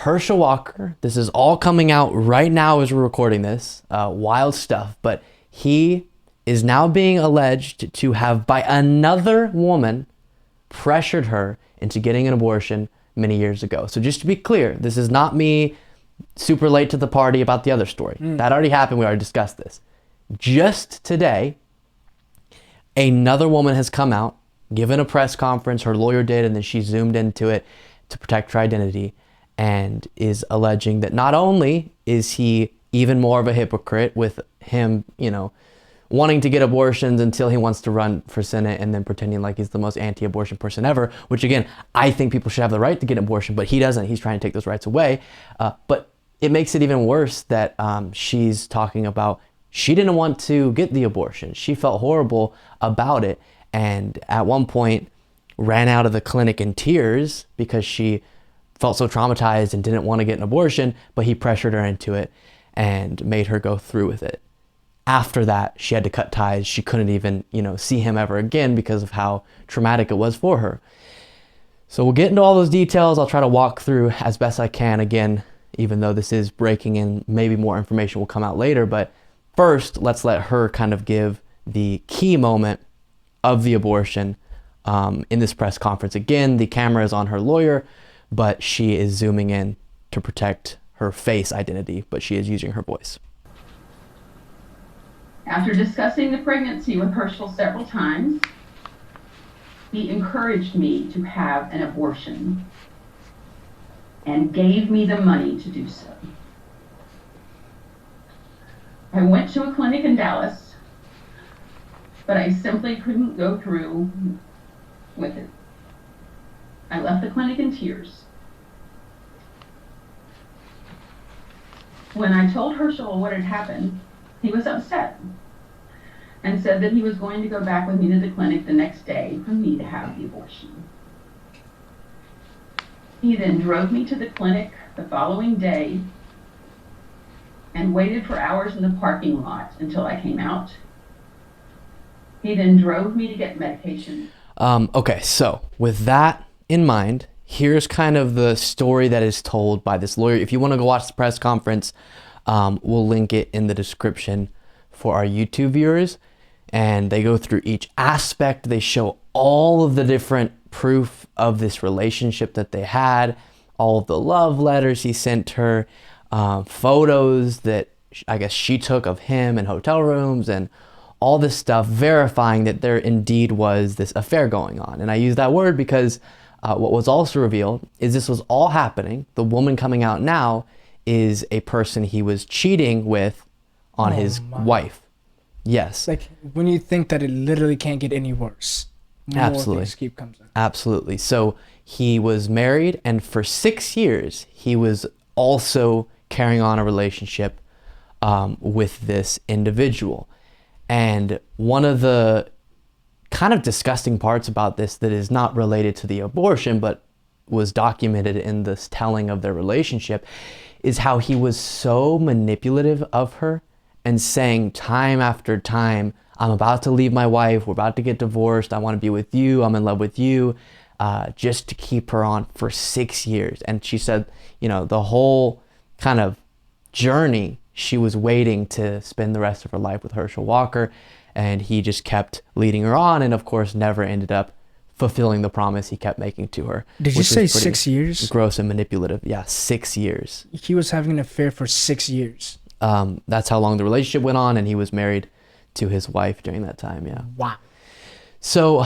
Herschel Walker, this is all coming out right now as we're recording this, wild stuff, but he is now being alleged to have, by another woman, pressured her into getting an abortion many years ago. So just to be clear, this is not me super late to the party about the other story. That already happened. We already discussed this. Just today, another woman has come out, given a press conference, her lawyer did, and then she zoomed into it to protect her identity, and is alleging that not only is he even more of a hypocrite with him, wanting to get abortions until he wants to run for Senate and then pretending like he's the most anti-abortion person ever, which again, I think people should have the right to get an abortion, but he doesn't. He's trying to take those rights away. But it makes it even worse that she's talking about she didn't want to get the abortion. She felt horrible about it, and at one point ran out of the clinic in tears because she felt so traumatized and didn't want to get an abortion, but he pressured her into it and made her go through with it. After that, she had to cut ties. She couldn't even, see him ever again because of how traumatic it was for her. So we'll get into all those details. I'll try to walk through as best I can again, even though this is breaking and maybe more information will come out later. But first, let's let her kind of give the key moment of the abortion in this press conference. Again, the camera is on her lawyer, but she is zooming in to protect her face identity, but she is using her voice. After discussing the pregnancy with Herschel several times, he encouraged me to have an abortion and gave me the money to do so. I went to a clinic in Dallas, but I simply couldn't go through with it. I left the clinic in tears. When I told Herschel what had happened, he was upset and said that he was going to go back with me to the clinic the next day for me to have the abortion. He then drove me to the clinic the following day and waited for hours in the parking lot until I came out. He then drove me to get medication. Okay, so with that in mind, here's kind of the story that is told by this lawyer. If you want to go watch the press conference, we'll link it in the description for our YouTube viewers. And they go through each aspect. They show all of the different proof of this relationship that they had, all of the love letters he sent her, photos that I guess she took of him in hotel rooms, and all this stuff verifying that there indeed was this affair going on. And I use that word because what was also revealed is this was all happening. The woman coming out now is a person he was cheating with on his wife. Yes. Like when you think that it literally can't get any worse. Absolutely. Keep comes up. Absolutely. So he was married, and for 6 years, he was also carrying on a relationship with this individual. And one of the kind of disgusting parts about this that is not related to the abortion, but was documented in this telling of their relationship, is how he was so manipulative of her and saying time after time, I'm about to leave my wife, we're about to get divorced, I want to be with you, I'm in love with you, just to keep her on for 6 years. And she said, the whole kind of journey, she was waiting to spend the rest of her life with Herschel Walker, and he just kept leading her on, and of course never ended up fulfilling the promise he kept making to her. Did you say 6 years? Gross and manipulative. Yeah, 6 years. He was having an affair for 6 years. That's how long the relationship went on, and he was married to his wife during that time. Yeah. Wow. So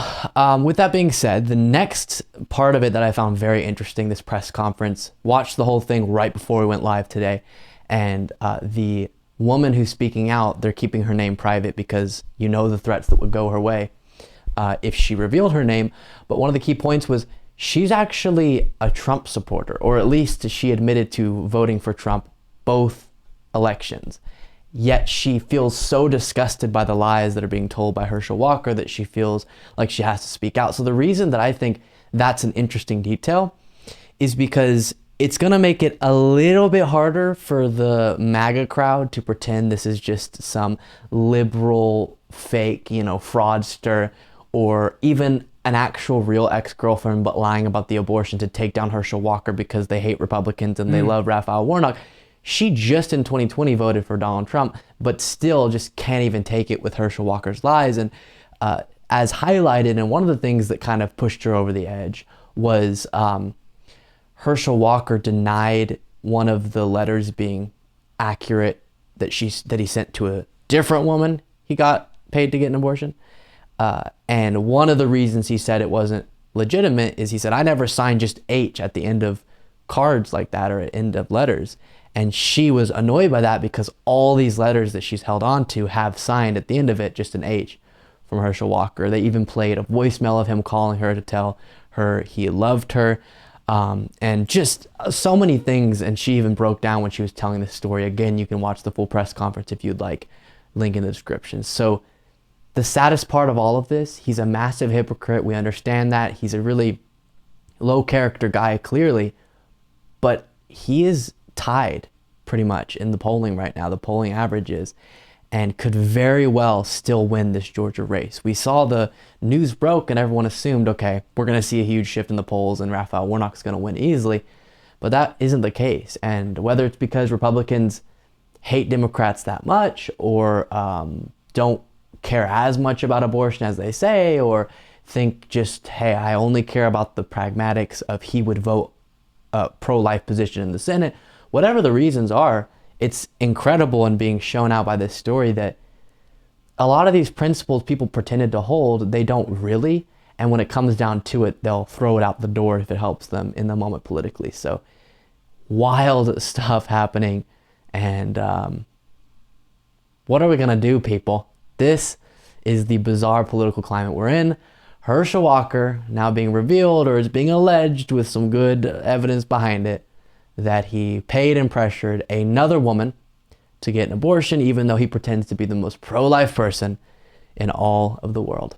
with that being said, the next part of it that I found very interesting, this press conference, watched the whole thing right before we went live today. And the woman who's speaking out, they're keeping her name private because the threats that would go her way if she revealed her name. But one of the key points was she's actually a Trump supporter, or at least she admitted to voting for Trump both elections. Yet she feels so disgusted by the lies that are being told by Herschel Walker that she feels like she has to speak out. So the reason that I think that's an interesting detail is because it's going to make it a little bit harder for the MAGA crowd to pretend this is just some liberal fake, fraudster, or even an actual real ex-girlfriend but lying about the abortion to take down Herschel Walker because they hate Republicans and they love Raphael Warnock. She just in 2020 voted for Donald Trump, but still just can't even take it with Herschel Walker's lies. And as highlighted, and one of the things that kind of pushed her over the edge was Herschel Walker denied one of the letters being accurate that he sent to a different woman he got paid to get an abortion. And one of the reasons he said it wasn't legitimate is he said, I never signed just H at the end of cards like that or at the end of letters. And she was annoyed by that because all these letters that she's held on to have signed at the end of it just an H from Herschel Walker. They even played a voicemail of him calling her to tell her he loved her, and just so many things. And she even broke down when she was telling this story. Again, you can watch the full press conference if you'd like, link in the description. So the saddest part of all of this, he's a massive hypocrite. We understand that. He's a really low character guy, clearly, but he is tied pretty much in the polling right now, the polling averages, and could very well still win this Georgia race. We saw the news broke and everyone assumed, okay, we're going to see a huge shift in the polls and Raphael Warnock is going to win easily, but that isn't the case. And whether it's because Republicans hate Democrats that much or don't care as much about abortion as they say, or think just, hey, I only care about the pragmatics of he would vote a pro-life position in the Senate, whatever the reasons are, it's incredible and being shown out by this story that a lot of these principles people pretended to hold, they don't really. And when it comes down to it, they'll throw it out the door if it helps them in the moment politically. So wild stuff happening. And what are we going to do, people? This is the bizarre political climate we're in. Herschel Walker now being revealed, or is being alleged with some good evidence behind it, that he paid and pressured another woman to get an abortion, even though he pretends to be the most pro-life person in all of the world.